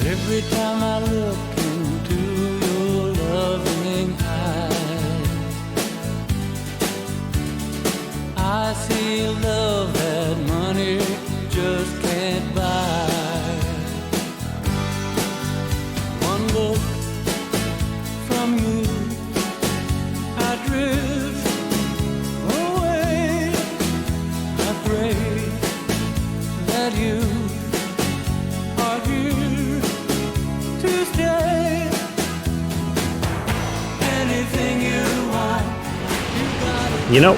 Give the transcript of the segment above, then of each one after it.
Every time I look into your loving eyes, I see love that money just can't buy. One look from you, I drift away. I pray that you are here to stay. Anything you want, you got it. You know,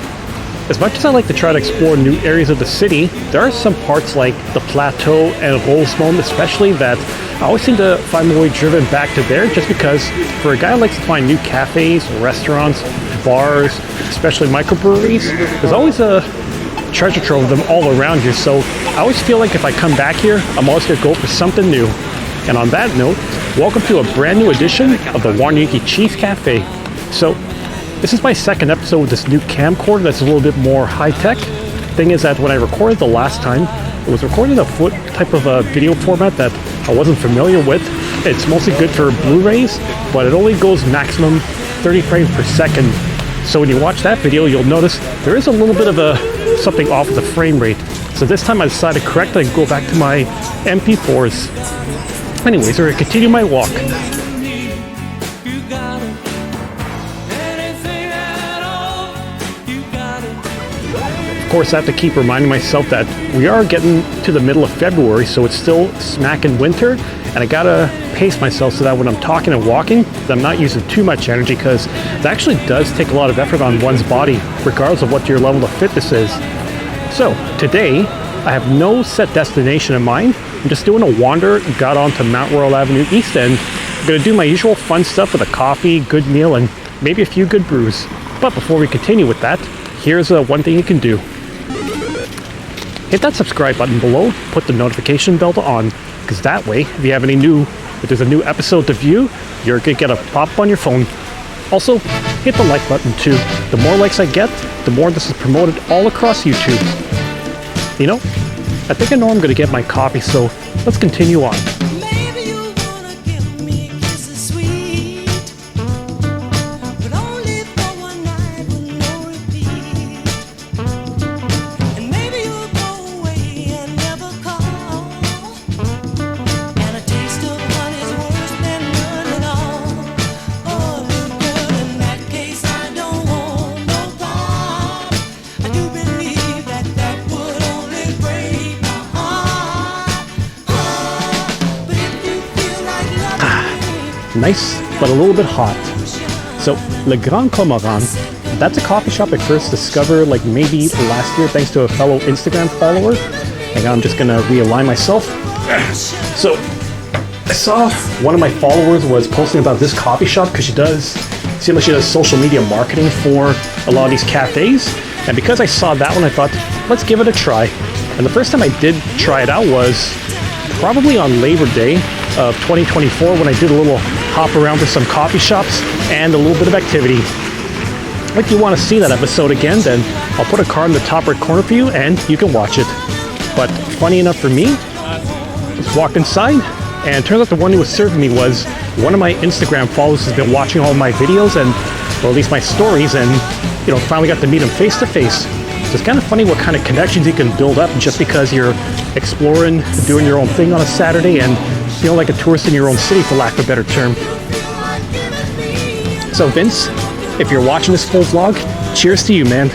as much as I like to try to explore new areas of the city, there are some parts like the Plateau and Rosemont especially that I always seem to find my way driven back to there, just because for a guy who likes to find new cafes, restaurants, bars, especially microbreweries, there's always a treasure trove of them all around here. So I always feel like if I come back here, I'm always going to go for something new. And on that note, welcome to a brand new edition of the Warniki Cheese Cafe. So this is my second episode with this new camcorder that's a little bit more high-tech. Thing is that when I recorded the last time, it was recorded in a foot type of a video format that I wasn't familiar with. It's mostly good for Blu-rays, but it only goes maximum 30 frames per second. So when you watch that video, you'll notice there is a little bit of something off with the frame rate. So this time I decided to correct it and go back to my MP4s. Anyways, we're going to continue my walk. Of course, I have to keep reminding myself that we are getting to the middle of February, so it's still smack in winter, and I gotta pace myself so that when I'm talking and walking, I'm not using too much energy, because it actually does take a lot of effort on one's body, regardless of what your level of fitness is. So, today, I have no set destination in mind. I'm just doing a wander, got onto Mount Royal Avenue East End. I'm gonna do my usual fun stuff with a coffee, good meal, and maybe a few good brews. But before we continue with that, here's one thing you can do. Hit that subscribe button below, put the notification bell on, because that way, if there's a new episode to view, you're gonna get a pop on your phone. Also, hit the like button too. The more likes I get, the more this is promoted all across YouTube. You know, I think I know I'm gonna get my coffee, so let's continue on. Nice, but a little bit hot. So, Le Grand Cormoran, that's a coffee shop I first discovered like maybe last year thanks to a fellow Instagram follower. And I'm just gonna realign myself. So, I saw one of my followers was posting about this coffee shop because she does social media marketing for a lot of these cafes. And because I saw that one, I thought, let's give it a try. And the first time I did try it out was probably on Labor Day of 2024 when I did a little hop around to some coffee shops and a little bit of activity. If you want to see that episode again, then I'll put a card in the top right corner for you and you can watch it. But funny enough for me, I just walked inside and it turns out the one who was serving me was one of my Instagram followers who's been watching all my videos and, or at least my stories, and finally got to meet him face to face. So it's kind of funny what kind of connections you can build up just because you're exploring, doing your own thing on a Saturday and feeling like a tourist in your own city, for lack of a better term. So Vince, if you're watching this full vlog, cheers to you, man.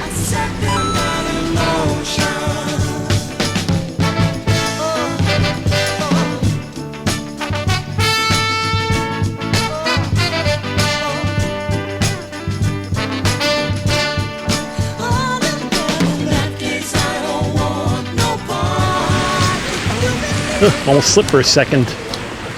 Almost slipped for a second.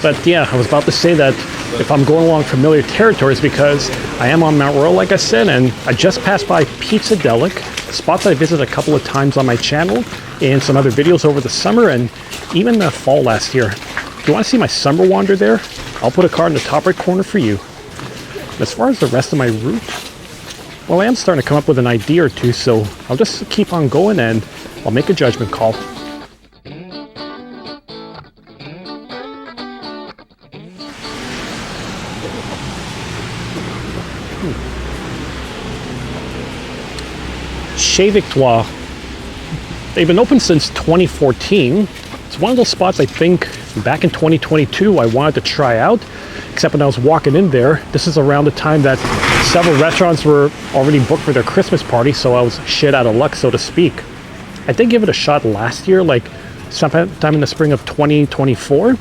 But yeah, I was about to say that if I'm going along familiar territories, because I am on Mount Royal, like I said, and I just passed by Pizza Delic, a spot that I visited a couple of times on my channel and some other videos over the summer and even the fall last year. If you want to see my summer wander there, I'll put a card in the top right corner for you. As far as the rest of my route, well, I am starting to come up with an idea or two, so I'll just keep on going and I'll make a judgment call. Chez Victoire. They've been open since 2014. It's one of those spots I think back in 2022 I wanted to try out, except when I was walking in there, this is around the time that several restaurants were already booked for their Christmas party, so I was shit out of luck, so to speak. I did give it a shot last year, like sometime in the spring of 2024,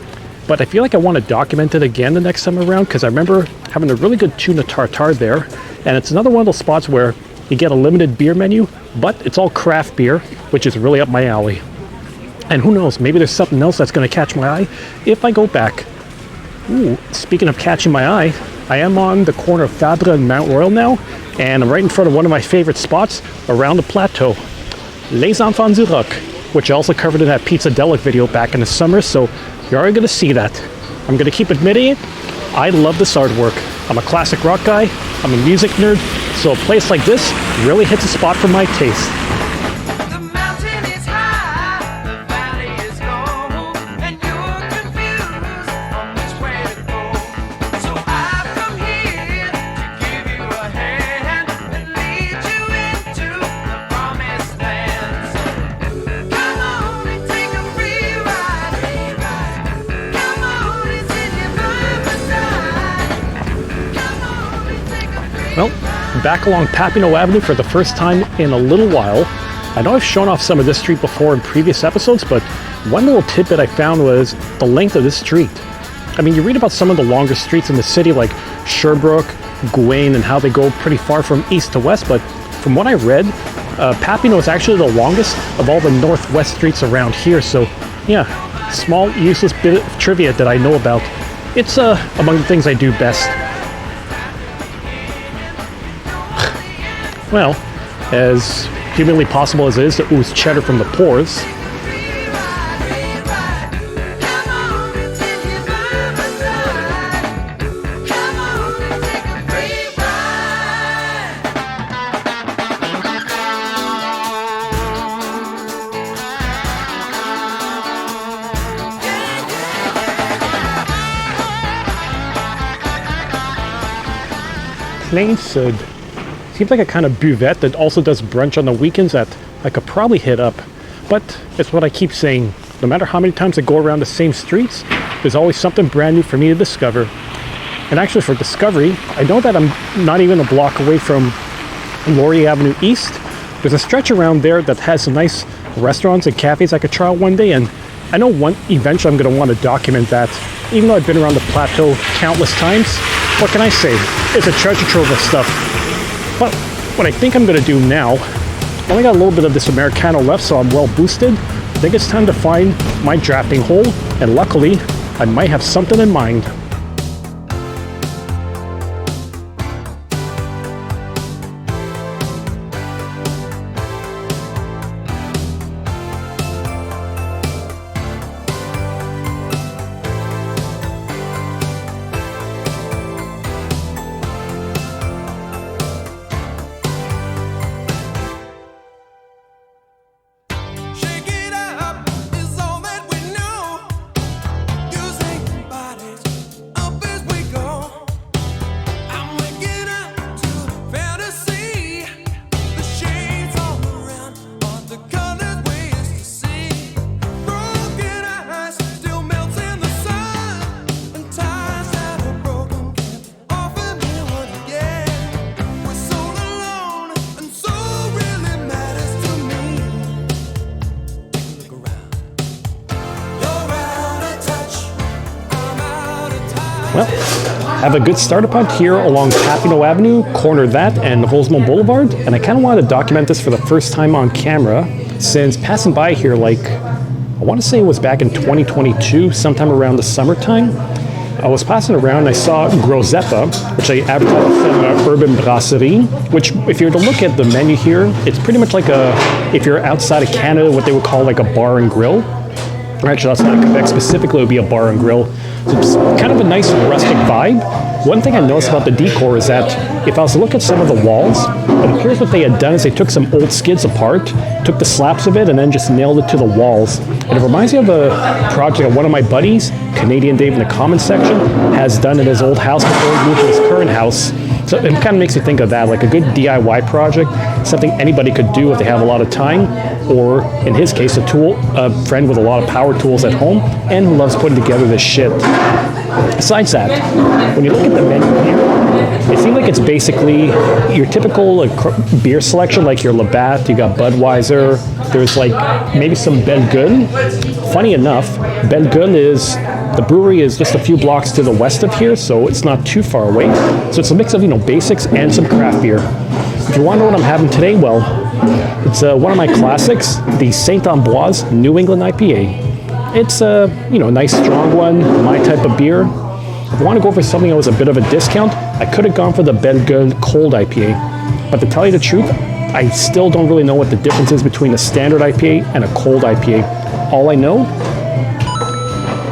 but I feel like I want to document it again the next time around, because I remember having a really good tuna tartare there, and it's another one of those spots where you get a limited beer menu, but it's all craft beer, which is really up my alley. And who knows, maybe there's something else that's going to catch my eye if I go back. Ooh, speaking of catching my eye, I am on the corner of Fabre and Mount Royal now, and I'm right in front of one of my favorite spots around the plateau, Les Enfants du Rock, which I also covered in that Pizza Delic video back in the summer, so you're already going to see that. I'm going to keep admitting it, I love this artwork. I'm a classic rock guy, I'm a music nerd, so a place like this really hits a spot for my taste. Well, back along Papineau Avenue for the first time in a little while. I know I've shown off some of this street before in previous episodes, but one little tidbit I found was the length of this street. I mean, you read about some of the longest streets in the city like Sherbrooke, Gouin, and how they go pretty far from east to west, but from what I read, Papineau is actually the longest of all the northwest streets around here, so yeah, small useless bit of trivia that I know about. It's among the things I do best. Well, as humanly possible as it is to ooze cheddar from the pores, coincide seems like a kind of buvette that also does brunch on the weekends that I could probably hit up. But it's what I keep saying, no matter how many times I go around the same streets, there's always something brand new for me to discover. And actually for discovery, I know that I'm not even a block away from Laurier Avenue East. There's a stretch around there that has some nice restaurants and cafes I could try out one day, and I know eventually I'm going to want to document that. Even though I've been around the plateau countless times, what can I say? It's a treasure trove of stuff. But what I think I'm going to do now, I only got a little bit of this Americano left, so I'm well boosted. I think it's time to find my drafting hole, and luckily, I might have something in mind. Well, I have a good starter point here along Papineau Avenue, corner that and Rosemont Boulevard, and I kind of wanted to document this for the first time on camera, since passing by here, like, I want to say it was back in 2022, sometime around the summertime. I was passing around and I saw Grozepa, which I advertised from Urban Brasserie, which if you were to look at the menu here, it's pretty much like if you're outside of Canada, what they would call like a bar and grill. Or actually, outside of Quebec specifically, it would be a bar and grill. So it's kind of a nice rustic vibe. One thing I noticed about the decor is that if I was to look at some of the walls, But here's what they had done is they took some old skids apart, took the slabs of it, and then just nailed it to the walls. And it reminds me of a project that one of my buddies, Canadian Dave in the comments section, has done in his old house before he moved to his current house. So it kind of makes me think of that, like a good DIY project, something anybody could do if they have a lot of time, or in his case, a friend with a lot of power tools at home and who loves putting together this shit. Besides that, when you look at the menu here, it seems like it's basically your typical beer selection, like your Labatt, you got Budweiser, there's like maybe some Ben Gun. Funny enough, Ben Gun the brewery is just a few blocks to the west of here, so it's not too far away. So it's a mix of, basics and some craft beer. If you want to know what I'm having today, well, it's one of my classics, the St. Ambroise New England IPA. It's a nice strong one, my type of beer. If I want to go for something that was a bit of a discount, I could have gone for the Ben Gun Cold IPA. But to tell you the truth, I still don't really know what the difference is between a standard IPA and a cold IPA. All I know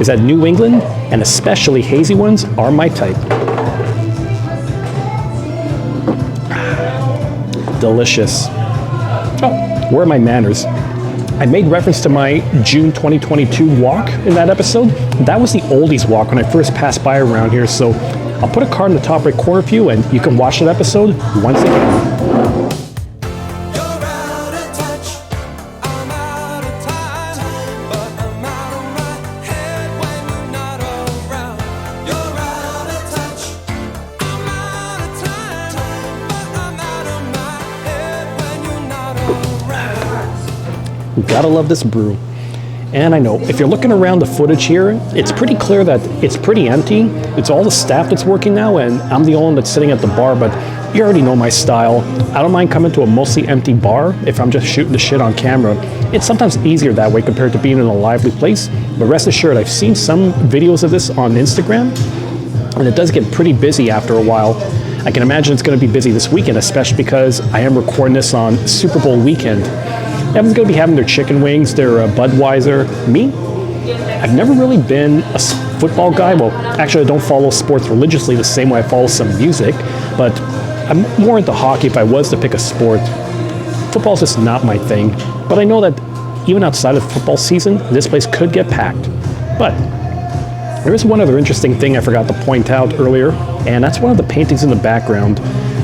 is that New England, and especially hazy ones, are my type. Delicious. Oh, where are my manners? I made reference to my June 2022 walk in that episode. That was the oldies walk when I first passed by around here, so I'll put a card in the top right corner for you and you can watch that episode once again. Gotta love this brew. And I know, if you're looking around the footage here, it's pretty clear that it's pretty empty. It's all the staff that's working now, and I'm the only one that's sitting at the bar, but you already know my style. I don't mind coming to a mostly empty bar if I'm just shooting the shit on camera. It's sometimes easier that way compared to being in a lively place, but rest assured, I've seen some videos of this on Instagram, and it does get pretty busy after a while. I can imagine it's going to be busy this weekend, especially because I am recording this on Super Bowl weekend. Everyone's going to be having their chicken wings, their Budweiser. Me? I've never really been a football guy. Well, actually, I don't follow sports religiously the same way I follow some music, but I'm more into hockey if I was to pick a sport. Football's just not my thing, but I know that even outside of football season, this place could get packed. But there is one other interesting thing I forgot to point out earlier, and that's one of the paintings in the background.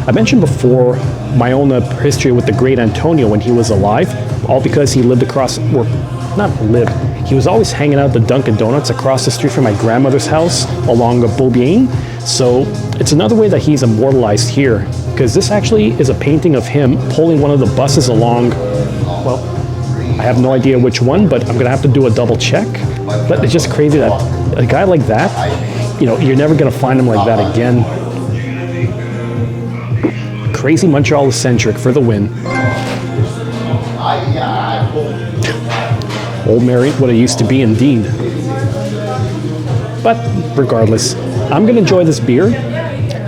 I mentioned before my own history with the great Antonio when he was alive, all because he lived across, or not lived, he was always hanging out at the Dunkin' Donuts across the street from my grandmother's house along Beaubien. So it's another way that he's immortalized here, because this actually is a painting of him pulling one of the buses along, well, I have no idea which one, but I'm going to have to do a double check. But it's just crazy that a guy like that, you're never going to find him like that again. Crazy Montreal eccentric for the win. Old Mary, what it used to be indeed. But regardless, I'm going to enjoy this beer.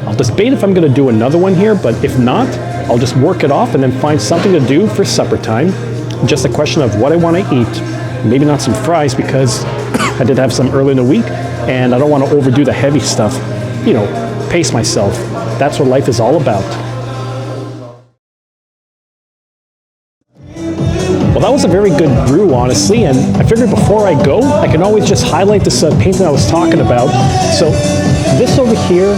I'll debate if I'm going to do another one here, but if not, I'll just work it off and then find something to do for supper time. Just a question of what I want to eat. Maybe not some fries because I did have some early in the week and I don't want to overdo the heavy stuff. Pace myself. That's what life is all about. Well, that was a very good brew, honestly, and I figured before I go, I can always just highlight this painting I was talking about. So this over here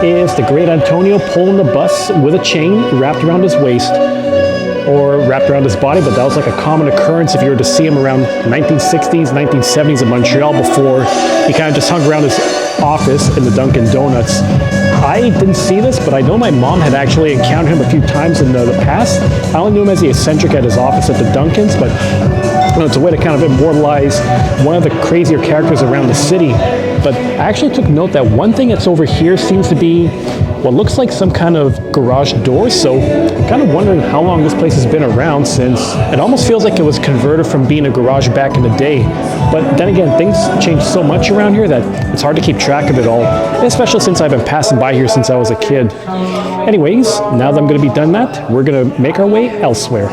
is the great Antonio pulling the bus with a chain wrapped around his waist, or wrapped around his body, but that was like a common occurrence if you were to see him around 1960s, 1970s in Montreal before he kind of just hung around his office in the Dunkin' Donuts. I didn't see this, but I know my mom had actually encountered him a few times in the past. I only knew him as the eccentric at his office at the Dunkin's, but it's a way to kind of immortalize one of the crazier characters around the city. But I actually took note that one thing that's over here seems to be what looks like some kind of garage door, so I'm kind of wondering how long this place has been around, since it almost feels like it was converted from being a garage back in the day. But then again, things change so much around here that it's hard to keep track of it all, especially since I've been passing by here since I was a kid. Anyways, now that I'm going to be done that, we're going to make our way elsewhere.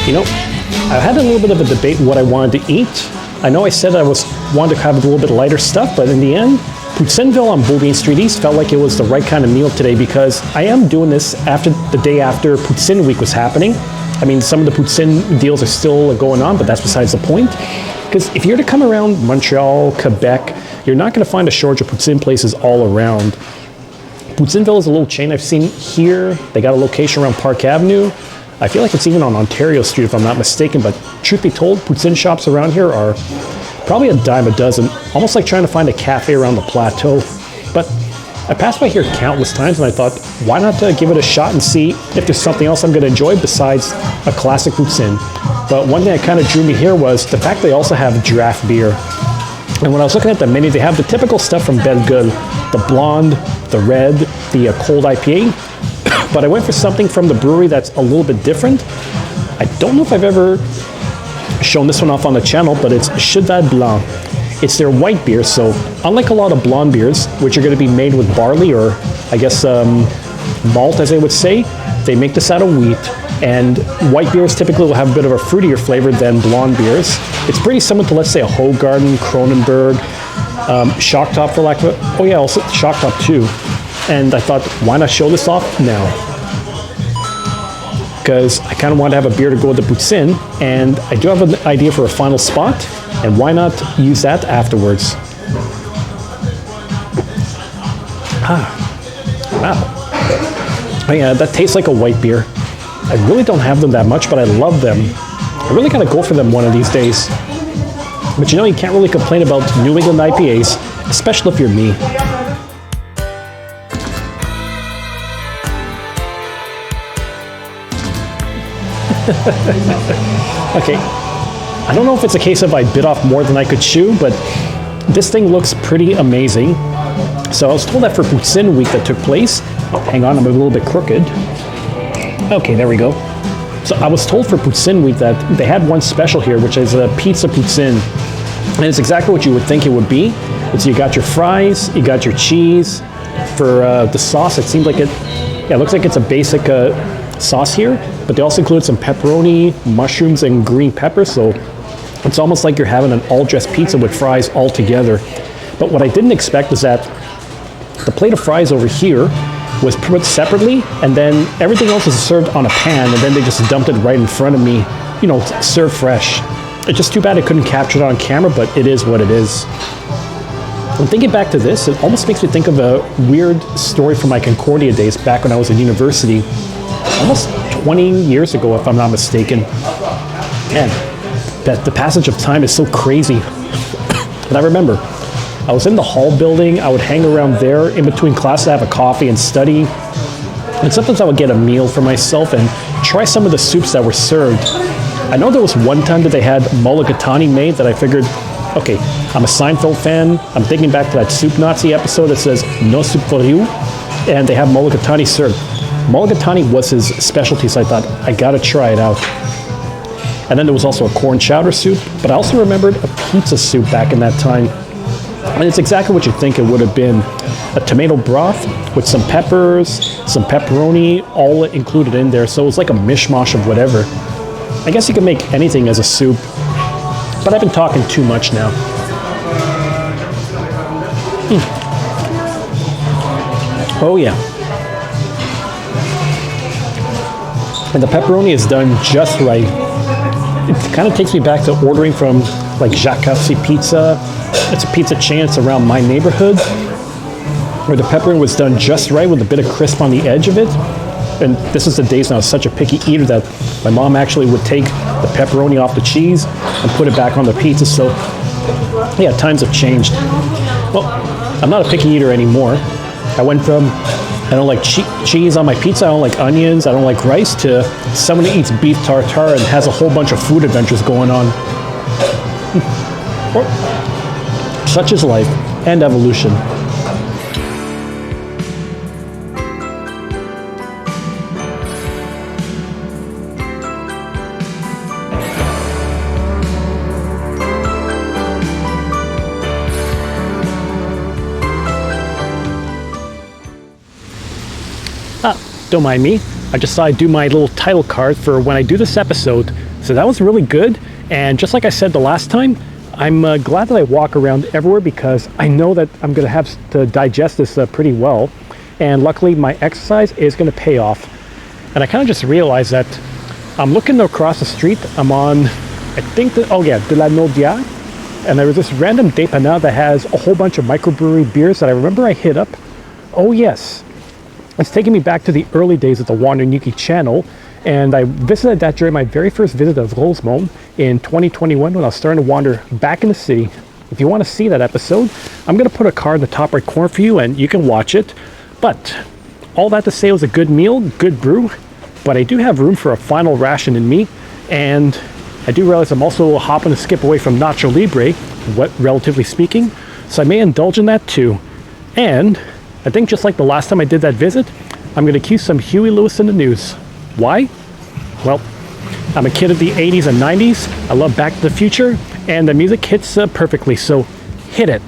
You know, I had a little bit of a debate what I wanted to eat. I know I said I wanted to have a little bit lighter stuff, but in the end, Poutineville on Beaubien Street East felt like it was the right kind of meal today because I am doing this after the day after Poutine week was happening. I mean, some of the Poutine deals are still going on, but that's besides the point. Because if you're to come around Montreal, Quebec, you're not going to find a shortage of Poutine places all around. Poutineville is a little chain I've seen here. They got a location around Park Avenue. I feel like it's even on Ontario Street if I'm not mistaken, but truth be told, Poutine shops around here are probably a dime a dozen, almost like trying to find a cafe around the plateau. But I passed by here countless times and I thought, why not give it a shot and see if there's something else I'm going to enjoy besides a classic Poutine. But one thing that kind of drew me here was the fact they also have draft beer. And when I was looking at the menu, they have the typical stuff from Belle Gueule, the blonde, the red, the cold IPA. But I went for something from the brewery that's a little bit different. I don't know if I've ever shown this one off on the channel, but it's Cheddar Blanc. It's their white beer, so unlike a lot of blonde beers, which are going to be made with barley or I guess malt, as they would say, they make this out of wheat. And white beers typically will have a bit of a fruitier flavor than blonde beers. It's pretty similar to, let's say, a Hoegaarden, Kronenberg, Shock Top for lack of oh yeah, also Shock Top too. And I thought, why not show this off now? Because I kind of want to have a beer to go with the Poutine, and I do have an idea for a final spot, and why not use that afterwards? Wow. Oh yeah, that tastes like a white beer. I really don't have them that much, but I love them. I really gotta go for them one of these days. But you know, you can't really complain about New England IPAs, especially if you're me. Okay, I don't know if it's a case of I bit off more than I could chew, but this thing looks pretty amazing. So I was told that for Poutine week that took place, hang on, I'm a little bit crooked. Okay, there we go. So I was told for Poutine week that they had one special here, which is a pizza Poutine. And it's exactly what you would think it would be. It's you got your fries, you got your cheese. For the sauce, it seems like it looks like it's a basic sauce here, but they also include some pepperoni, mushrooms, and green pepper, so it's almost like you're having an all-dressed pizza with fries all together. But what I didn't expect was that the plate of fries over here was put separately, and then everything else was served on a pan, and then they just dumped it right in front of me, you know, served fresh. It's just too bad I couldn't capture it on camera, but it is what it is. And thinking back to this, it almost makes me think of a weird story from my Concordia days back when I was in university. Almost 20 years ago, if I'm not mistaken. Man, the passage of time is so crazy. And I remember, I was in the hall building, I would hang around there in between classes, have a coffee and study. And sometimes I would get a meal for myself and try some of the soups that were served. I know there was one time that they had mulligatawny made that I figured, okay, I'm a Seinfeld fan, I'm thinking back to that Soup Nazi episode that says, no soup for you, and they have mulligatawny served. Mulligatawny was his specialty, so I thought, I gotta try it out. And then there was also a corn chowder soup, but I also remembered a pizza soup back in that time. And it's exactly what you think it would have been. A tomato broth with some peppers, some pepperoni, all included in there, so it was like a mishmash of whatever. I guess you can make anything as a soup, but I've been talking too much now. Oh yeah. And the pepperoni is done just right. It kind of takes me back to ordering from like Jacques Cartier Pizza. It's a pizza chain, it's around my neighborhood, where the pepperoni was done just right with a bit of crisp on the edge of it. And this is the days when I was such a picky eater that my mom actually would take the pepperoni off the cheese and put it back on the pizza. So yeah, times have changed. Well, I'm not a picky eater anymore. I went from I don't like cheese on my pizza, I don't like onions, I don't like rice, to someone who eats beef tartare and has a whole bunch of food adventures going on. Such is life and evolution. Don't mind me. I just thought I'd do my little title card for when I do this episode. So that was really good. And just like I said the last time, I'm glad that I walk around everywhere because I know that I'm going to have to digest this pretty well. And luckily, my exercise is going to pay off. And I kind of just realized that I'm looking across the street. I'm on, I think, de la Naudière. And there was this random dépanneur that has a whole bunch of microbrewery beers that I remember I hit up. Oh yes, it's taking me back to the early days of the Wandering Yuki channel. And I visited that during my very first visit of Rosemont in 2021 when I was starting to wander back in the city. If you want to see that episode, I'm going to put a card in the top right corner for you and you can watch it. But all that to say, it was a good meal, good brew, but I do have room for a final ration in me. And I do realize I'm also hopping to skip away from Nacho Libre, relatively speaking, so I may indulge in that too. And I think just like the last time I did that visit, I'm going to cue some Huey Lewis in the news. Why? Well, I'm a kid of the 80s and 90s. I love Back to the Future, and the music hits perfectly, so hit it.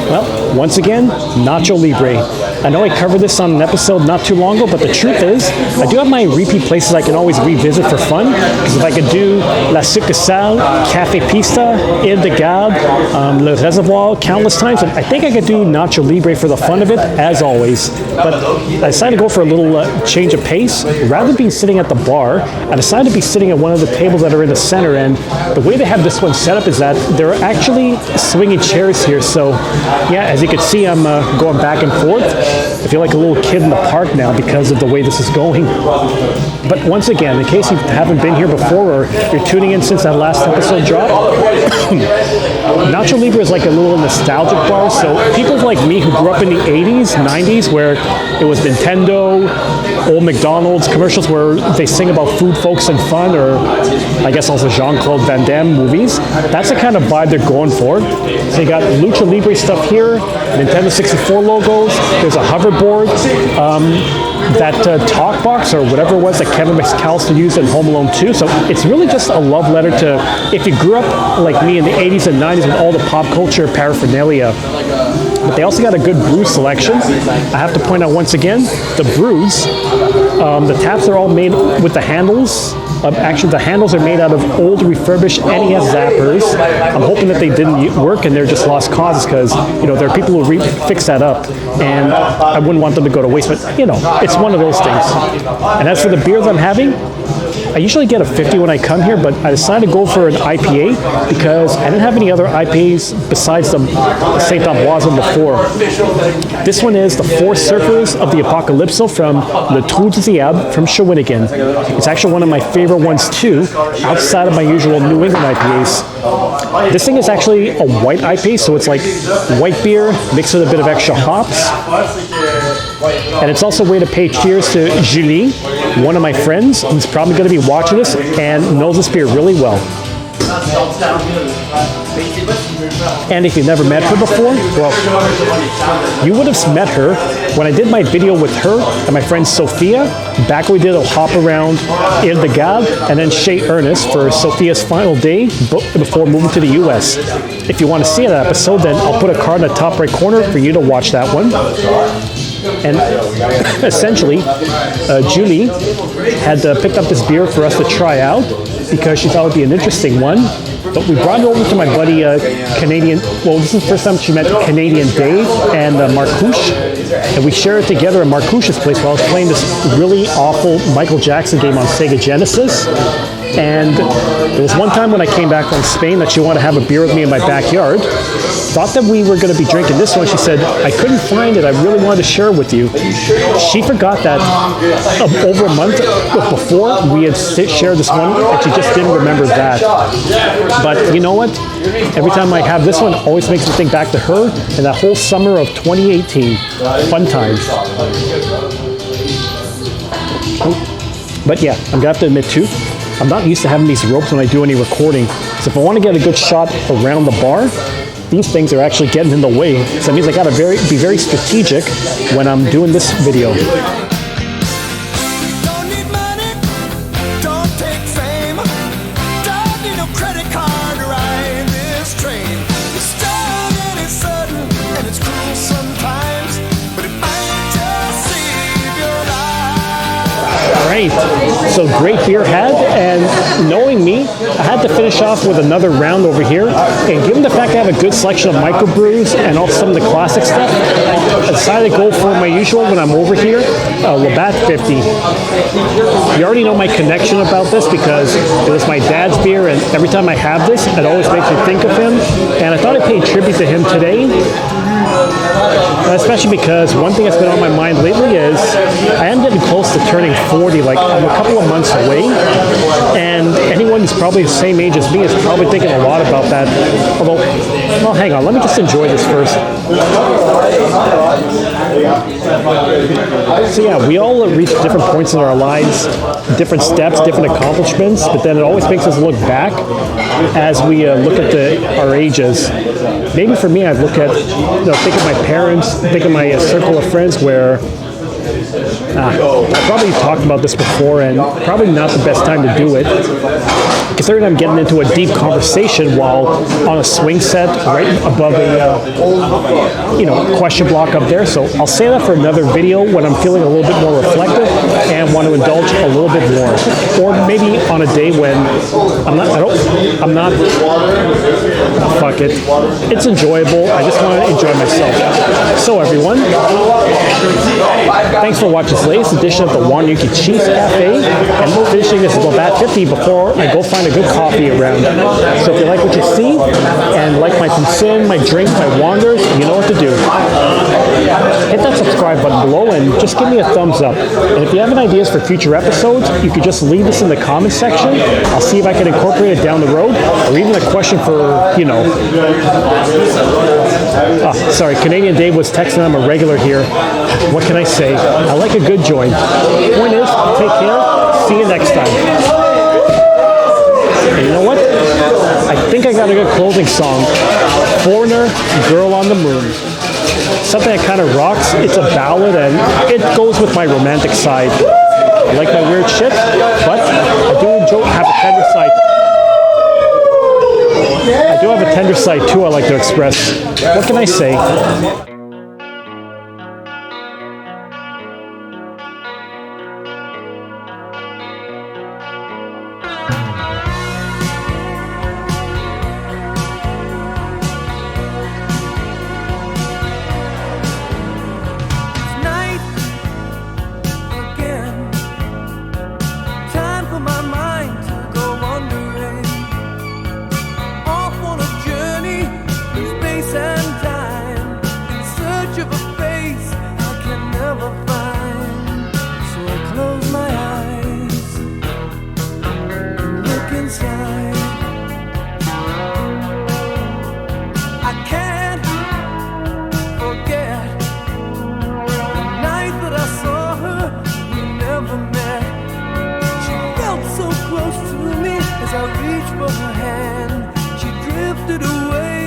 Well, once again, Nacho Libre. I know I covered this on an episode not too long ago, but the truth is, I do have my repeat places I can always revisit for fun. Because if I could do La Succursale, Café Pista, Ile de Garde, Le Reservoir countless times, I think I could do Nacho Libre for the fun of it, as always. But I decided to go for a little change of pace. Rather than being sitting at the bar, I decided to be sitting at one of the tables that are in the center. And the way they have this one set up is that there are actually swinging chairs here. So, yeah, as you can see, I'm going back and forth. I feel like a little kid in the park now because of the way this is going. But once again, in case you haven't been here before or you're tuning in since that last episode dropped, Nacho Libre is like a little nostalgic bar. So people like me who grew up in the 80s, 90s, where it was Nintendo, old McDonald's commercials where they sing about food, folks, and fun, or I guess also Jean-Claude Van Damme movies, that's the kind of vibe they're going for. So you got Lucha Libre stuff here, Nintendo 64 logos, there's a hoverboard, that talk box or whatever it was that Kevin McAllister used in Home Alone 2. So it's really just a love letter to, if you grew up like me in the 80s and 90s with all the pop culture paraphernalia. But they also got a good brew selection. I have to point out once again, the brews, the taps are all made with the handles. Actually, the handles are made out of old refurbished NES zappers. I'm hoping that they didn't work and they're just lost causes because, you know, there are people who fix that up and I wouldn't want them to go to waste. But, you know, it's one of those things. And as for the beers I'm having, I usually get a 50 when I come here, but I decided to go for an IPA because I didn't have any other IPAs besides the St. Ambroise before. This one is the Four Surfers of the Apocalypso from Le Trou du Diable from Shawinigan. It's actually one of my favorite ones too, outside of my usual New England IPAs. This thing is actually a white IPA, so it's like white beer mixed with a bit of extra hops. And it's also a way to pay cheers to Julie, one of my friends who's probably going to be watching this and knows this beer really well. And if you've never met her before, well, you would have met her when I did my video with her and my friend Sophia, back when we did a hop around Ile de Garde, and then Chez Ernest for Sophia's final day before moving to the US. If you want to see that episode, then I'll put a card in the top right corner for you to watch that one. And essentially, Julie had picked up this beer for us to try out because she thought it would be an interesting one. But we brought it over to my buddy Canadian, well, this is the first time she met Canadian Dave and Marcouche, and we shared it together at Marcouche's place while I was playing this really awful Michael Jackson game on Sega Genesis. And there was one time when I came back from Spain that she wanted to have a beer with me in my backyard. Thought that we were going to be drinking this one. She said, I couldn't find it. I really wanted to share it with you. She forgot that over a month before we had shared this one, and she just didn't remember that. But you know what? Every time I have this one, it always makes me think back to her and that whole summer of 2018. Fun times. But yeah, I'm going to have to admit too, I'm not used to having these ropes when I do any recording. So if I want to get a good shot around the bar, these things are actually getting in the way. So that means I gotta be very strategic when I'm doing this video. Don't need money, don't take fame, don't need no credit card to ride this train. It's strong and it's sudden and it's cruel sometimes, but it might just save your life. All right, so great beer had, and knowing me, I had to finish off with another round over here. And given the fact I have a good selection of microbrews and also some of the classic stuff, I decided to go for my usual when I'm over here, Labatt 50. You already know my connection about this because it was my dad's beer, and every time I have this, it always makes me think of him. And I thought I'd pay tribute to him today. Especially because one thing that's been on my mind lately is I am getting close to turning 40, like I'm a couple of months away, and anyone who's probably the same age as me is probably thinking a lot about that. Although, well, hang on, let me just enjoy this first. So yeah, we all reach different points in our lives, different steps, different accomplishments, but then it always makes us look back as we look at our ages. Maybe for me, I'd look at, think of my parents, think of my circle of friends where I probably talked about this before, and probably not the best time to do it, considering I'm getting into a deep conversation while on a swing set right above a question block up there. So I'll say that for another video when I'm feeling a little bit more reflective and want to indulge a little bit more, or maybe on a day when fuck it, it's enjoyable. I just want to enjoy myself. So everyone, thanks for watching this latest edition of the Wanyuki Cheese Cafe, and finishing this Labatt 50 before I go find a good coffee around. So if you like what you see and like my consume, my drink, my wanders, you know what to do. Hit that subscribe button below and just give me a thumbs up. And if you have any ideas for future episodes, you could just leave this in the comments section. I'll see if I can incorporate it down the road, or even a question for, sorry, Canadian Dave was texting. I'm a regular here. What can I say? I like a good joint. Point is, take care. See you next time. And you know what? I think I got a good closing song. Foreigner, Girl on the Moon. Something that kind of rocks. It's a ballad, and it goes with my romantic side. I like my weird shit, but I do have a tender side. I do have a tender side too I like to express. What can I say? As I reached for her hand, she drifted away.